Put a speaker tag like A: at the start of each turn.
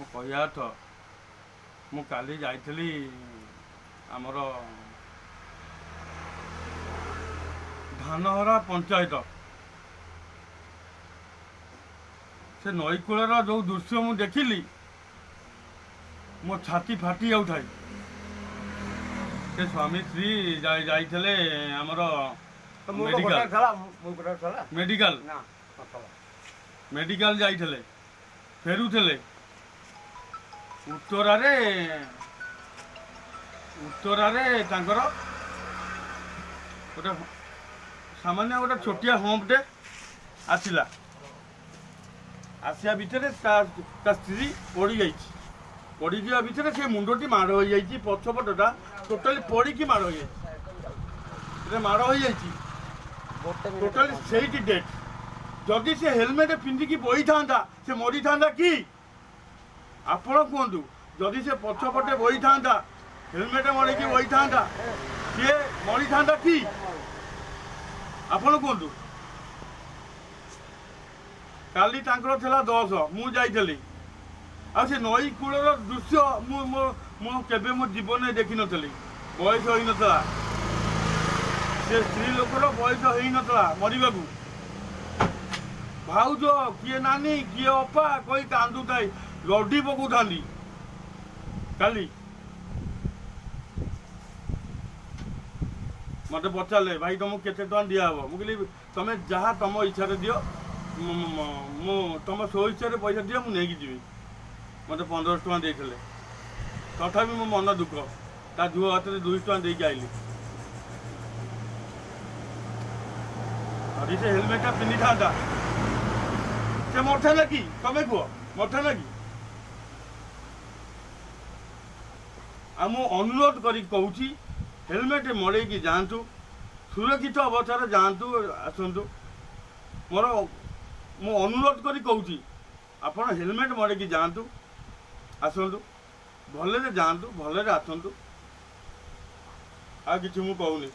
A: ମୁଁ କହିବା ଅର୍ଥ ମୁଁ କାଲି ଯାଇଥିଲି ଆମର ଧାନହରା ପଞ୍ଚାୟତ। ସେ ନଈକୂଳର ଯେଉଁ ଦୃଶ୍ୟ ମୁଁ ଦେଖିଲି ମୋ ଛାତି ଫାଟି ଯାଉଥାଏ। ସେ ସ୍ୱାମୀ ସ୍ତ୍ରୀ ଯାଇଥିଲେ ଆମର ମେଡ଼ିକାଲ ଯାଇଥିଲେ, ଫେରୁଥିଲେ। ଉତ୍ତରାରେ ତାଙ୍କର ଗୋଟେ ସାମାନ୍ୟ ଗୋଟେ ଛୋଟିଆ ହମ୍ପଟେ ଆସିଲା। ଆସିବା ଭିତରେ ତା ସ୍ତ୍ରୀ ପଡ଼ିଯାଇଛି। ପଡ଼ିଯିବା ଭିତରେ ସେ ମୁଣ୍ଡଟି ମାଡ଼ ହୋଇଯାଇଛି, ପଛପଟଟା ଟୋଟାଲି ପଡ଼ିକି ମାଡ଼ ହୋଇଯାଇଛି। ମାଡ଼ ହୋଇଯାଇଛି ଟୋଟାଲି ସେଇଠି ଡେଥ୍। ଯଦି ସେ ହେଲମେଟ୍ ପିନ୍ଧିକି ବହିଥାନ୍ତା ସେ ମରିଥାନ୍ତା କି? ଆପଣ କୁହନ୍ତୁ, ଯଦି ସେ ପଛପଟେ ବହିଥାନ୍ତା, ହେଲମେଟ୍ ମଡ଼ିକି ବହିଥାନ୍ତା, ସିଏ ମରିଥାନ୍ତା କି? ଆପଣ କୁହନ୍ତୁ। କାଲି ତାଙ୍କର ଥିଲା 10, ମୁଁ ଯାଇଥିଲି। ଆଉ ସେ ନଈ କୂଳର ଦୃଶ୍ୟ ମୁଁ କେବେ ମୋ ଜୀବନରେ ଦେଖିନଥିଲି। ବୟସ ହେଇନଥିଲା, ସେ ସ୍ତ୍ରୀ ଲୋକର ବୟସ ହେଇନଥିଲା ମରିବାକୁ। ଭାଉଜ କିଏ ନାନୀ କିଏ ଅପା କହି କାନ୍ଦୁଥାଏ, ଲଢ଼ି ପକାଉଥାନ୍ତି। କାଲି ମୋତେ ପଚାରିଲେ, ଭାଇ ତୁମକୁ କେତେ ଟଙ୍କା ଦିଆହେବ? ମୁଁ କହିଲି ତୁମେ ଯାହା ତୁମ ଇଚ୍ଛାରେ ଦିଅ, ମୁଁ ତୁମ ସୋ ଇଚ୍ଛାରେ ପଇସା ଦିଅ, ମୁଁ ନେଇକି ଯିବି। ମୋତେ 1500 ଟଙ୍କା ଦେଇଥିଲେ। ତଥାପି ମୋ ମନ ଦୁଃଖ, ତା ଝୁଅ ହାତରେ 200 ଟଙ୍କା ଦେଇକି ଆଇଲି। ଯଦି ସେ ହେଲମେଟ୍ଟା ପିନ୍ଧିଥାନ୍ତା ସେ ମରିଥାନ୍ତା କି? ତମେ କୁହ, ମରିଥାନ୍ତା କି? ଆଉ ମୁଁ ଅନୁରୋଧ କରିକି କହୁଛି, ହେଲମେଟ୍ ମଡ଼େଇକି ଯାଆନ୍ତୁ, ସୁରକ୍ଷିତ ଅବସ୍ଥାରେ ଯାଆନ୍ତୁ ଆସନ୍ତୁ। ମୁଁ ଅନୁରୋଧ କରି କହୁଛି, ଆପଣ ହେଲମେଟ୍ ମଡ଼େଇକି ଯାଆନ୍ତୁ ଆସନ୍ତୁ, ଭଲରେ ଯାଆନ୍ତୁ ଭଲରେ ଆସନ୍ତୁ। ଆଉ କିଛି ମୁଁ କହୁନି।